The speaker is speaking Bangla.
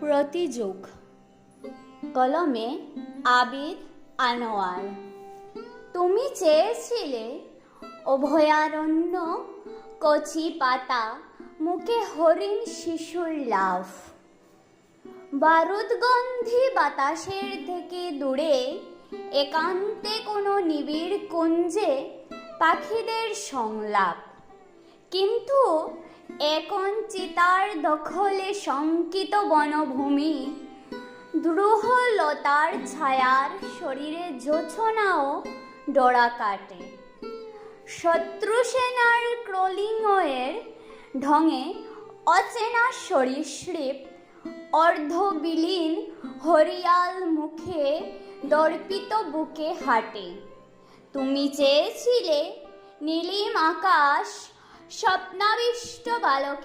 প্রতিযোগ। কলমে আবিদ আনোয়ার। তুমি চেয়েছিলে অভয়ারণ্য, কচি পাতা, মুখে হরিণ শিশুর লাফ। বারুদগন্ধি বাতাসের থেকে দূরে একান্তে কোনো নিবিড় কুঞ্জে পাখিদের সংলাপ। কিন্তু এখন চিতার দখলে শঙ্কিত বনভূমি, দ্রুহলতার ছায়ার শরীরে জোছনাও ডোরা কাটে। শত্রুসেনার ক্রলিংয়ের ঢঙে অচেনা সরীসৃপ অর্ধবিলীন হরিয়াল মুখে দর্পিত বুকে হাঁটে। তুমি চেয়েছিলে নীলিম আকাশ, স্বপ্নাবিষ্ট বালকে